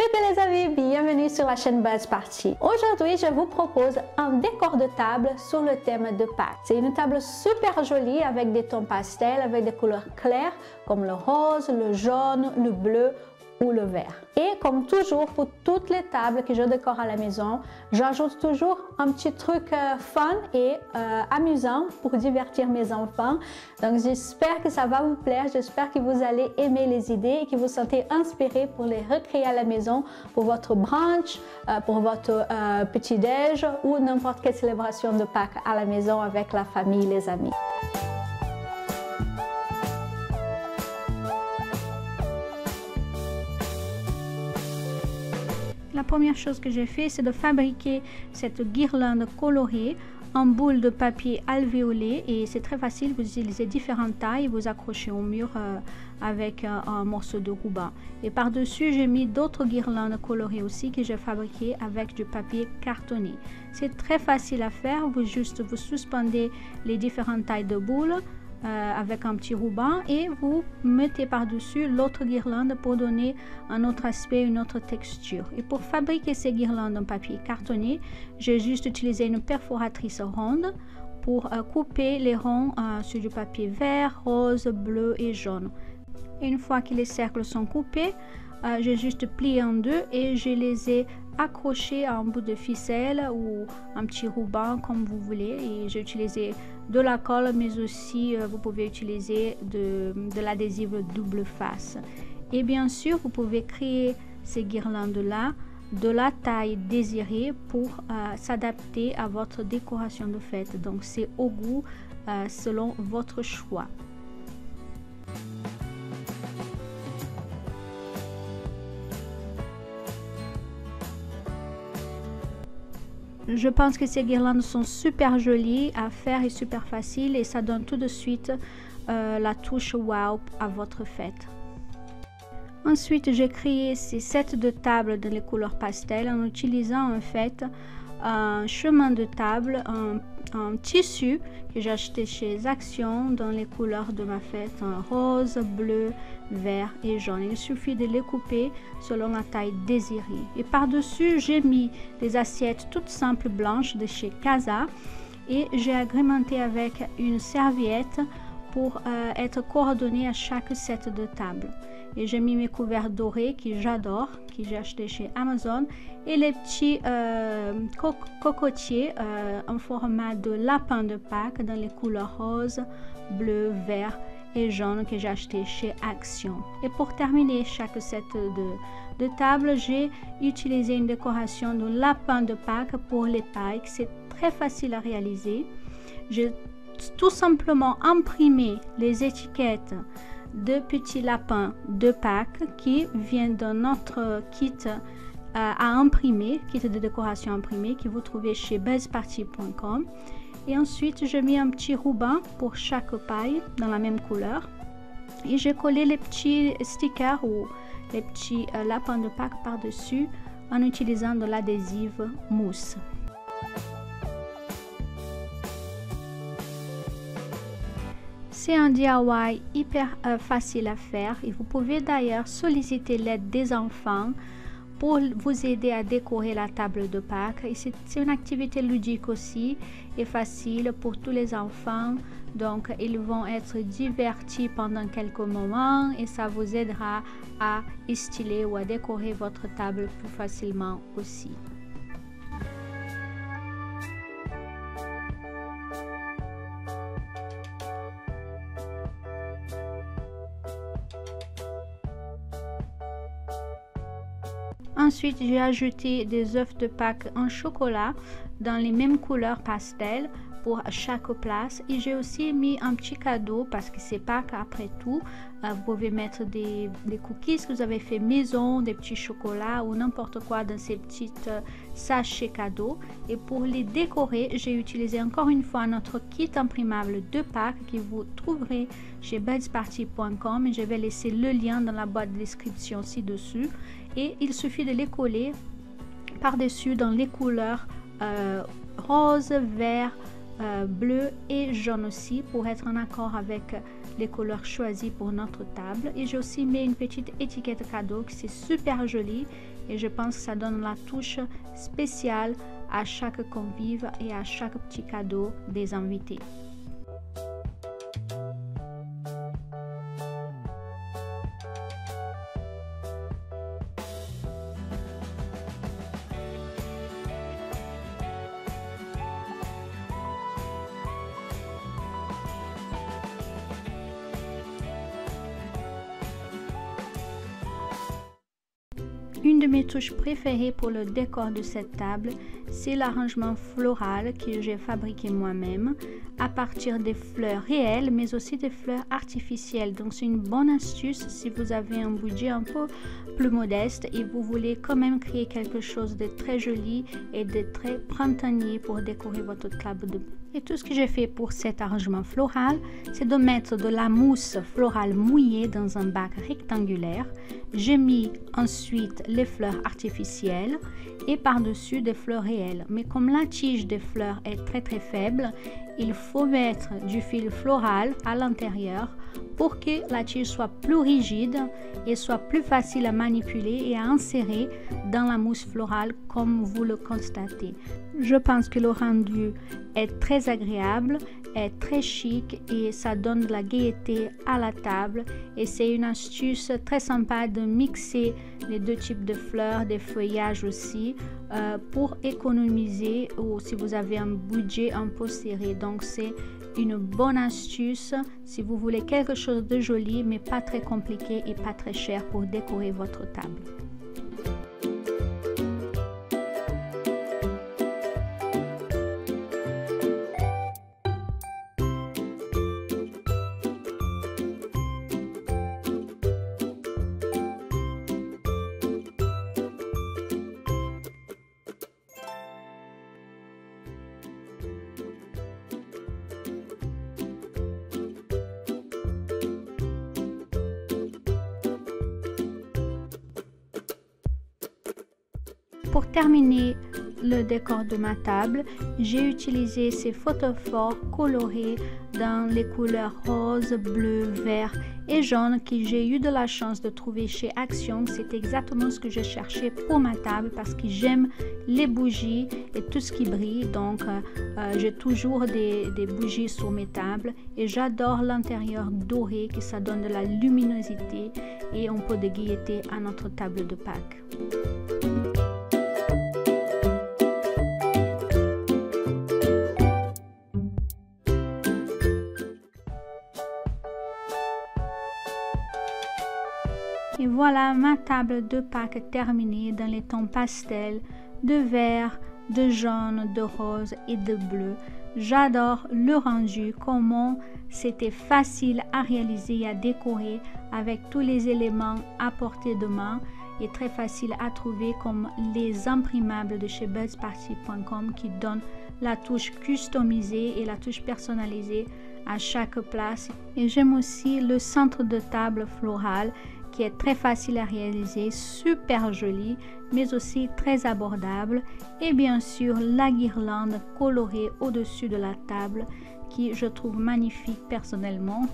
Coucou les amis, bienvenue sur la chaîne Buzz Party. Aujourd'hui, je vous propose un décor de table sur le thème de Pâques. C'est une table super jolie avec des tons pastels, avec des couleurs claires comme le rose, le jaune, le bleu ou le vert. Et comme toujours pour toutes les tables que je décore à la maison, j'ajoute toujours un petit truc fun et amusant pour divertir mes enfants. Donc j'espère que ça va vous plaire, j'espère que vous allez aimer les idées et que vous vous sentez inspiré pour les recréer à la maison pour votre brunch, pour votre petit-déj ou n'importe quelle célébration de Pâques à la maison avec la famille, les amis. La première chose que j'ai fait, c'est de fabriquer cette guirlande colorée en boule de papier alvéolé et c'est très facile, vous utilisez différentes tailles, vous accrochez au mur avec un morceau de ruban. Et par-dessus, j'ai mis d'autres guirlandes colorées aussi que j'ai fabriquées avec du papier cartonné. C'est très facile à faire, vous suspendez les différentes tailles de boules avec un petit ruban et vous mettez par-dessus l'autre guirlande pour donner un autre aspect, une autre texture. Et pour fabriquer ces guirlandes en papier cartonné, j'ai juste utilisé une perforatrice ronde pour couper les ronds sur du papier vert, rose, bleu et jaune. Et une fois que les cercles sont coupés, j'ai juste plié en deux et je les ai accrochés à un bout de ficelle ou un petit ruban comme vous voulez. Et j'ai utilisé de la colle, mais aussi vous pouvez utiliser de l'adhésif double face. Et bien sûr, vous pouvez créer ces guirlandes là de la taille désirée pour s'adapter à votre décoration de fête. Donc c'est au goût selon votre choix. Je pense que ces guirlandes sont super jolies à faire et super faciles et ça donne tout de suite la touche wow à votre fête. Ensuite, j'ai créé ces sets de table dans les couleurs pastel en utilisant en fait un chemin de table, un tissu que j'ai acheté chez Action dans les couleurs de ma fête, en rose, bleu, vert et jaune. Il suffit de les couper selon la taille désirée. Et par-dessus, j'ai mis des assiettes toutes simples blanches de chez Casa et j'ai agrémenté avec une serviette pour être coordonnée à chaque set de table. Et j'ai mis mes couverts dorés que j'adore, que j'ai acheté chez Amazon, et les petits cocotiers en format de lapin de Pâques dans les couleurs rose, bleu, vert et jaune que j'ai acheté chez Action. Et pour terminer chaque set de table, j'ai utilisé une décoration de lapin de Pâques pour les tailles. C'est très facile à réaliser. J'ai tout simplement imprimé les étiquettes de petits lapins de Pâques qui viennent de notre kit à imprimer, kit de décoration imprimé que vous trouvez chez buzzparty.com. Et ensuite, j'ai mis un petit ruban pour chaque paille dans la même couleur. Et j'ai collé les petits stickers ou les petits lapins de Pâques par-dessus en utilisant de l'adhésif mousse. C'est un DIY hyper facile à faire et vous pouvez d'ailleurs solliciter l'aide des enfants pour vous aider à décorer la table de Pâques. Et c'est une activité ludique aussi et facile pour tous les enfants. Donc ils vont être divertis pendant quelques moments et ça vous aidera à styler ou à décorer votre table plus facilement aussi. Ensuite, j'ai ajouté des œufs de Pâques en chocolat dans les mêmes couleurs pastel pour chaque place. Et j'ai aussi mis un petit cadeau parce que c'est Pâques après tout. Vous pouvez mettre des cookies que vous avez fait maison, des petits chocolats ou n'importe quoi dans ces petites sachets cadeaux. Et pour les décorer, j'ai utilisé encore une fois notre kit imprimable de Pâques que vous trouverez chez buzzparty.com et je vais laisser le lien dans la boîte de description ci-dessus. Et il suffit de les coller par-dessus dans les couleurs rose, vert, bleu et jaune aussi pour être en accord avec les couleurs choisies pour notre table. Et j'ai aussi mis une petite étiquette cadeau qui c'est super joli et je pense que ça donne la touche spéciale à chaque convive et à chaque petit cadeau des invités. Une de mes touches préférées pour le décor de cette table, c'est l'arrangement floral que j'ai fabriqué moi-même à partir des fleurs réelles, mais aussi des fleurs artificielles. Donc c'est une bonne astuce si vous avez un budget un peu plus modeste et vous voulez quand même créer quelque chose de très joli et de très printanier pour décorer votre table de... Et tout ce que j'ai fait pour cet arrangement floral, c'est de mettre de la mousse florale mouillée dans un bac rectangulaire. J'ai mis ensuite les fleurs artificielles et par-dessus des fleurs réelles. Mais comme la tige des fleurs est très faible, il faut mettre du fil floral à l'intérieur pour que la tige soit plus rigide et soit plus facile à manipuler et à insérer dans la mousse florale comme vous le constatez. Je pense que le rendu est très agréable, est très chic et ça donne de la gaieté à la table et c'est une astuce très sympa de mixer les deux types de fleurs, des feuillages aussi pour économiser ou si vous avez un budget un peu serré. Donc c'est une bonne astuce si vous voulez quelque chose de joli mais pas très compliqué et pas très cher pour décorer votre table. Pour terminer le décor de ma table, j'ai utilisé ces photophores colorés dans les couleurs rose, bleu, vert et jaune que j'ai eu de la chance de trouver chez Action. C'est exactement ce que je cherchais pour ma table parce que j'aime les bougies et tout ce qui brille. Donc j'ai toujours des bougies sur mes tables et j'adore l'intérieur doré que ça donne de la luminosité et un peu de gaieté à notre table de Pâques. Et voilà ma table de Pâques terminée dans les tons pastels de vert, de jaune, de rose et de bleu. J'adore le rendu, comment c'était facile à réaliser et à décorer avec tous les éléments à portée de main et très facile à trouver comme les imprimables de chez budsparty.com qui donnent la touche customisée et la touche personnalisée à chaque place. Et j'aime aussi le centre de table floral qui est très facile à réaliser, super joli, mais aussi très abordable. Et bien sûr, la guirlande colorée au-dessus de la table qui je trouve magnifique personnellement.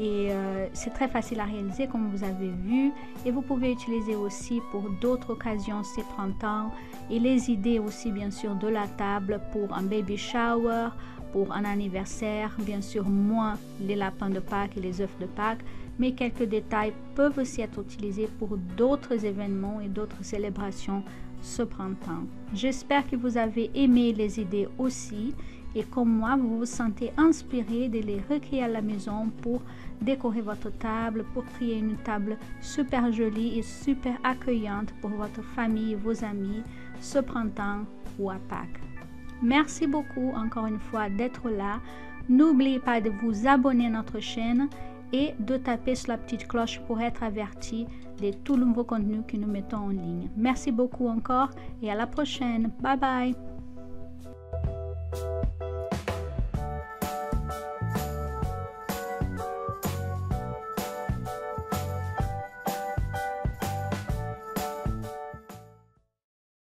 Et c'est très facile à réaliser comme vous avez vu. Et vous pouvez utiliser aussi pour d'autres occasions ces printemps. Et les idées aussi bien sûr de la table pour un baby shower, pour un anniversaire, bien sûr moins les lapins de Pâques et les œufs de Pâques, mais quelques détails peuvent aussi être utilisés pour d'autres événements et d'autres célébrations ce printemps. J'espère que vous avez aimé les idées aussi et comme moi, vous vous sentez inspiré de les recréer à la maison pour décorer votre table, pour créer une table super jolie et super accueillante pour votre famille et vos amis ce printemps ou à Pâques. Merci beaucoup encore une fois d'être là. N'oubliez pas de vous abonner à notre chaîne et de taper sur la petite cloche pour être averti de tout nouveau contenu que nous mettons en ligne. Merci beaucoup encore et à la prochaine. Bye bye.